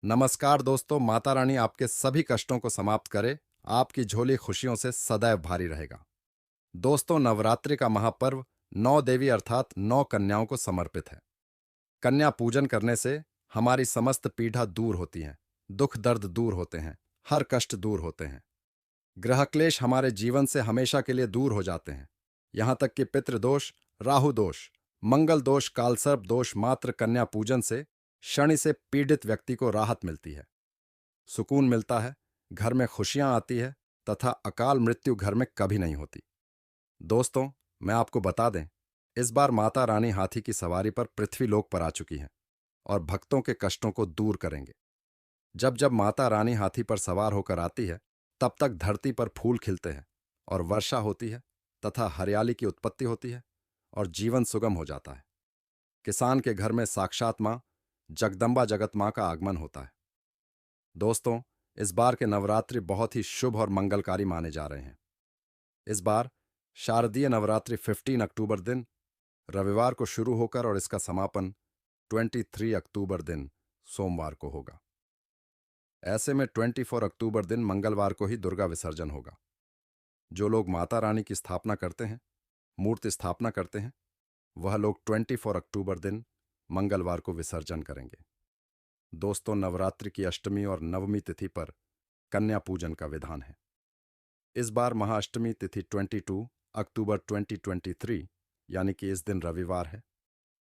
नमस्कार दोस्तों, माता रानी आपके सभी कष्टों को समाप्त करे, आपकी झोली खुशियों से सदैव भारी रहेगा। दोस्तों, नवरात्रि का महापर्व 9 देवी अर्थात 9 कन्याओं को समर्पित है। कन्या पूजन करने से हमारी समस्त पीड़ा दूर होती है, दुख दर्द दूर होते हैं, हर कष्ट दूर होते हैं। ग्रह क्लेश हमारे जीवन से हमेशा के लिए दूर हो जाते हैं। यहाँ तक कि पितृदोष, राहु दोष, मंगल दोष, कालसर्प दोष मात्र कन्या पूजन से शनि से पीड़ित व्यक्ति को राहत मिलती है, सुकून मिलता है, घर में खुशियां आती है तथा अकाल मृत्यु घर में कभी नहीं होती। दोस्तों, मैं आपको बता दें, इस बार माता रानी हाथी की सवारी पर पृथ्वी लोक पर आ चुकी हैं और भक्तों के कष्टों को दूर करेंगे। जब जब माता रानी हाथी पर सवार होकर आती है, तब तक धरती पर फूल खिलते हैं और वर्षा होती है तथा हरियाली की उत्पत्ति होती है और जीवन सुगम हो जाता है। किसान के घर में साक्षात मां जगदम्बा जगत मां का आगमन होता है। दोस्तों, इस बार के नवरात्रि बहुत ही शुभ और मंगलकारी माने जा रहे हैं। इस बार शारदीय नवरात्रि 15 अक्टूबर दिन रविवार को शुरू होकर और इसका समापन 23 अक्टूबर दिन सोमवार को होगा। ऐसे में 24 अक्टूबर दिन मंगलवार को ही दुर्गा विसर्जन होगा। जो लोग माता रानी की स्थापना करते हैं, मूर्ति स्थापना करते हैं, वह लोग 24 अक्टूबर दिन मंगलवार को विसर्जन करेंगे। दोस्तों, नवरात्रि की अष्टमी और नवमी तिथि पर कन्या पूजन का विधान है। इस बार महाअष्टमी तिथि 22 अक्टूबर 2023 यानी कि इस दिन रविवार है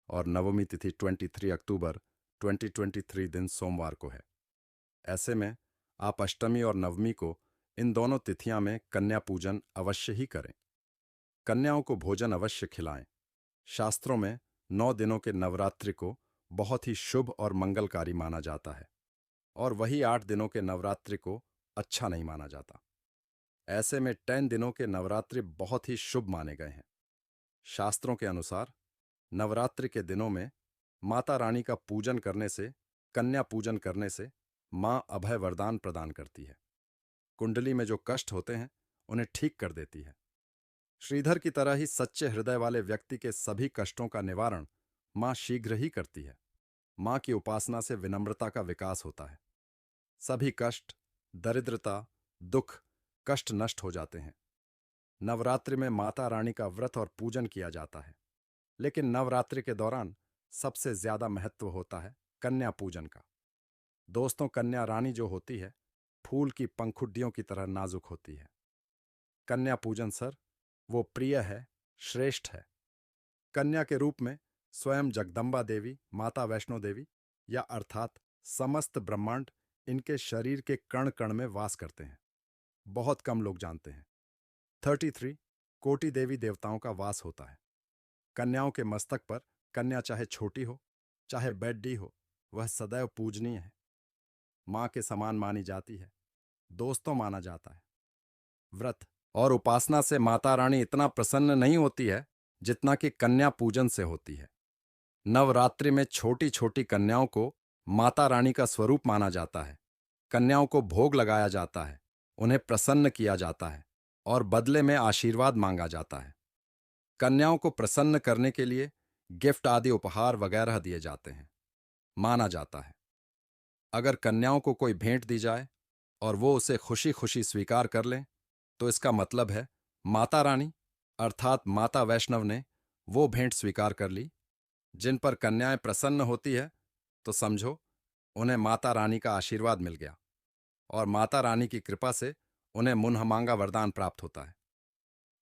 और नवमी तिथि 23 अक्टूबर 2023 दिन सोमवार को है। ऐसे में आप अष्टमी और नवमी को इन दोनों तिथियां में कन्या पूजन अवश्य ही करें। कन्याओं को भोजन अवश्य खिलाएं। शास्त्रों में 9 दिनों के नवरात्रि को बहुत ही शुभ और मंगलकारी माना जाता है और वही 8 दिनों के नवरात्रि को अच्छा नहीं माना जाता। ऐसे में 10 दिनों के नवरात्रि बहुत ही शुभ माने गए हैं। शास्त्रों के अनुसार नवरात्रि के दिनों में माता रानी का पूजन करने से, कन्या पूजन करने से मां अभय वरदान प्रदान करती है। कुंडली में जो कष्ट होते हैं उन्हें ठीक कर देती है। श्रीधर की तरह ही सच्चे हृदय वाले व्यक्ति के सभी कष्टों का निवारण मां शीघ्र ही करती है। मां की उपासना से विनम्रता का विकास होता है। सभी कष्ट, दरिद्रता, दुख, कष्ट नष्ट हो जाते हैं। नवरात्रि में माता रानी का व्रत और पूजन किया जाता है, लेकिन नवरात्रि के दौरान सबसे ज्यादा महत्व होता है कन्या पूजन का। दोस्तों, कन्या रानी जो होती है, फूल की पंखुड़ियों की तरह नाजुक होती है। कन्या पूजन सर, वो प्रिय है, श्रेष्ठ है। कन्या के रूप में स्वयं जगदम्बा देवी, माता वैष्णो देवी या अर्थात समस्त ब्रह्मांड इनके शरीर के कण कण में वास करते हैं। बहुत कम लोग जानते हैं। 33 कोटि देवी देवताओं का वास होता है। कन्याओं के मस्तक पर कन्या चाहे छोटी हो, चाहे बैड्डी हो, वह सदैव पूजनीय है। मां के समान मानी जाती है, दोस्तों माना जाता है। व्रत और उपासना से माता रानी इतना प्रसन्न नहीं होती है जितना कि कन्या पूजन से होती है। नवरात्रि में छोटी छोटी कन्याओं को माता रानी का स्वरूप माना जाता है। कन्याओं को भोग लगाया जाता है, उन्हें प्रसन्न किया जाता है और बदले में आशीर्वाद मांगा जाता है। कन्याओं को प्रसन्न करने के लिए गिफ्ट आदि उपहार वगैरह दिए जाते हैं। माना जाता है, अगर कन्याओं को कोई भेंट दी जाए और वो उसे खुशी खुशी स्वीकार कर लें, तो इसका मतलब है माता रानी अर्थात माता वैष्णव ने वो भेंट स्वीकार कर ली। जिन पर कन्याएं प्रसन्न होती है, तो समझो उन्हें माता रानी का आशीर्वाद मिल गया और माता रानी की कृपा से उन्हें मुन्ह मांगा वरदान प्राप्त होता है।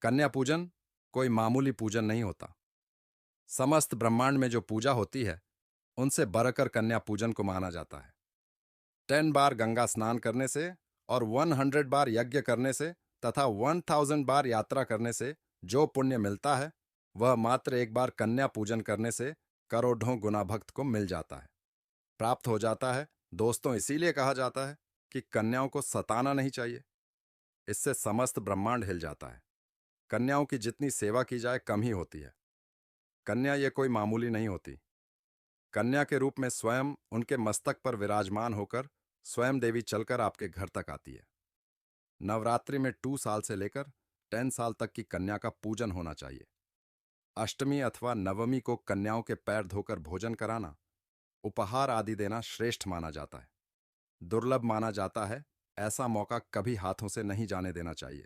कन्या पूजन कोई मामूली पूजन नहीं होता। समस्त ब्रह्मांड में जो पूजा होती है, उनसे बढ़कर कन्या पूजन को माना जाता है। 10 बार गंगा स्नान करने से और 100 बार यज्ञ करने से तथा 1000 बार यात्रा करने से जो पुण्य मिलता है, वह मात्र एक बार कन्या पूजन करने से करोड़ों गुना भक्त को मिल जाता है, प्राप्त हो जाता है। दोस्तों, इसीलिए कहा जाता है कि कन्याओं को सताना नहीं चाहिए, इससे समस्त ब्रह्मांड हिल जाता है। कन्याओं की जितनी सेवा की जाए कम ही होती है। कन्या ये कोई मामूली नहीं होती। कन्या के रूप में स्वयं उनके मस्तक पर विराजमान होकर स्वयं देवी चलकर आपके घर तक आती है। नवरात्रि में 2 साल से लेकर 10 साल तक की कन्या का पूजन होना चाहिए। अष्टमी अथवा नवमी को कन्याओं के पैर धोकर भोजन कराना, उपहार आदि देना श्रेष्ठ माना जाता है। दुर्लभ माना जाता है, ऐसा मौका कभी हाथों से नहीं जाने देना चाहिए।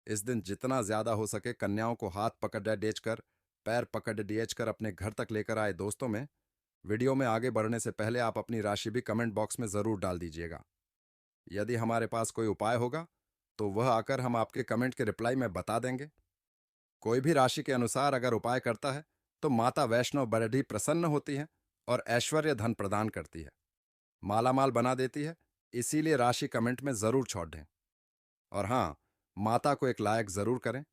इस दिन जितना ज्यादा हो सके कन्याओं को हाथ पकड़ डेच कर, पैर पकड़ डेच कर अपने घर तक लेकर आए। दोस्तों में वीडियो में आगे बढ़ने से पहले आप अपनी राशि भी कमेंट बॉक्स में जरूर डाल दीजिएगा। यदि हमारे पास कोई उपाय होगा तो वह आकर हम आपके कमेंट के रिप्लाई में बता देंगे। कोई भी राशि के अनुसार अगर उपाय करता है तो माता वैष्णो बड़ी प्रसन्न होती है और ऐश्वर्य धन प्रदान करती है, मालामाल बना देती है। इसीलिए राशि कमेंट में जरूर छोड़ दें। और हाँ, माता को एक लायक जरूर करें,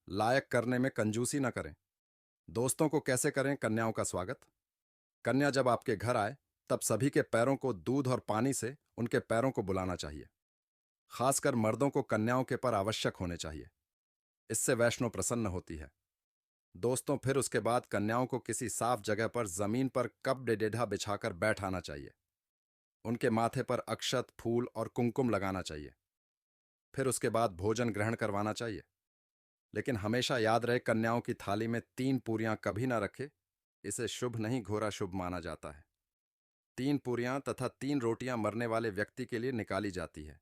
लायक करने में कंजूसी न करें। दोस्तों को कैसे करें कन्याओं का स्वागत? कन्या जब आपके घर आए तब सभी के पैरों को दूध और पानी से उनके पैरों को बुलाना चाहिए। खासकर मर्दों को कन्याओं के पर आवश्यक होने चाहिए, इससे वैष्णो प्रसन्न होती है। दोस्तों, फिर उसके बाद कन्याओं को किसी साफ जगह पर जमीन पर कप डेढ़ा बिछाकर बैठाना चाहिए। उनके माथे पर अक्षत, फूल और कुमकुम लगाना चाहिए। फिर उसके बाद भोजन ग्रहण करवाना चाहिए। लेकिन हमेशा याद रहे, कन्याओं की थाली में 3 पूरियां कभी ना रखे, इसे शुभ नहीं घोरा शुभ माना जाता है। 3 पूरियां तथा 3 रोटियां मरने वाले व्यक्ति के लिए निकाली जाती है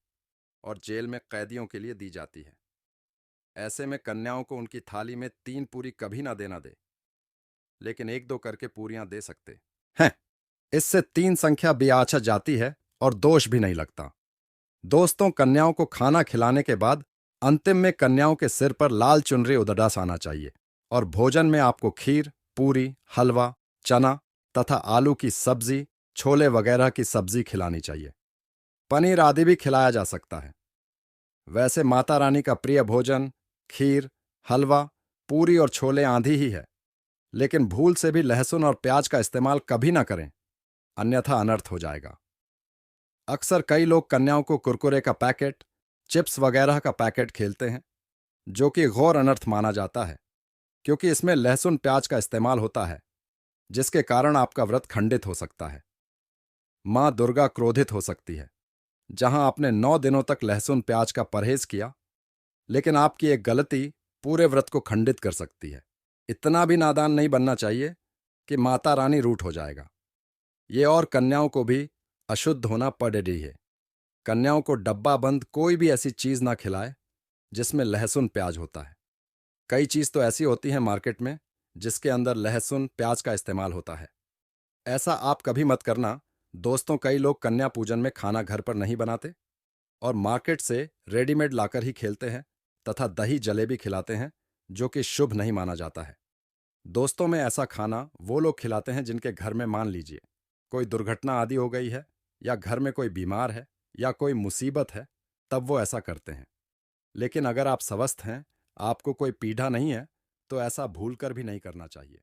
और जेल में कैदियों के लिए दी जाती है। ऐसे में कन्याओं को उनकी थाली में 3 पूरी कभी ना देना दे, लेकिन 1-2 करके पूरियां दे सकते हैं। इससे 3 संख्या बियाचा जाती है और दोष भी नहीं लगता। दोस्तों, कन्याओं को खाना खिलाने के बाद अंतिम में कन्याओं के सिर पर लाल चुनरी उदास आना चाहिए और भोजन में आपको खीर, पूरी, हलवा, चना तथा आलू की सब्जी, छोले वगैरह की सब्जी खिलानी चाहिए। पनीर आदि भी खिलाया जा सकता है। वैसे माता रानी का प्रिय भोजन खीर, हलवा, पूरी और छोले आंधी ही है, लेकिन भूल से भी लहसुन और प्याज का इस्तेमाल कभी ना करें, अन्यथा अनर्थ हो जाएगा। अक्सर कई लोग कन्याओं को कुरकुरे का पैकेट, चिप्स वगैरह का पैकेट खेलते हैं, जो कि घोर अनर्थ माना जाता है, क्योंकि इसमें लहसुन प्याज का इस्तेमाल होता है, जिसके कारण आपका व्रत खंडित हो सकता है। मां दुर्गा क्रोधित हो सकती है। जहां आपने 9 दिनों तक लहसुन प्याज का परहेज किया, लेकिन आपकी एक गलती पूरे व्रत को खंडित कर सकती है। इतना भी नादान नहीं बनना चाहिए कि माता रानी रूठ हो जाएगा। ये और कन्याओं को भी अशुद्ध होना पड़ रही है। कन्याओं को डब्बा बंद कोई भी ऐसी चीज ना खिलाए जिसमें लहसुन प्याज होता है। कई चीज तो ऐसी होती हैं मार्केट में जिसके अंदर लहसुन प्याज का इस्तेमाल होता है। ऐसा आप कभी मत करना। दोस्तों, कई लोग कन्या पूजन में खाना घर पर नहीं बनाते और मार्केट से रेडीमेड लाकर ही खेलते हैं तथा दही जलेबी खिलाते हैं, जो कि शुभ नहीं माना जाता है। दोस्तों में ऐसा खाना वो लोग खिलाते हैं जिनके घर में मान लीजिए कोई दुर्घटना आदि हो गई है, या घर में कोई बीमार है, या कोई मुसीबत है, तब वो ऐसा करते हैं। लेकिन अगर आप स्वस्थ हैं, आपको कोई पीड़ा नहीं है, तो ऐसा भूल कर भी नहीं करना चाहिए।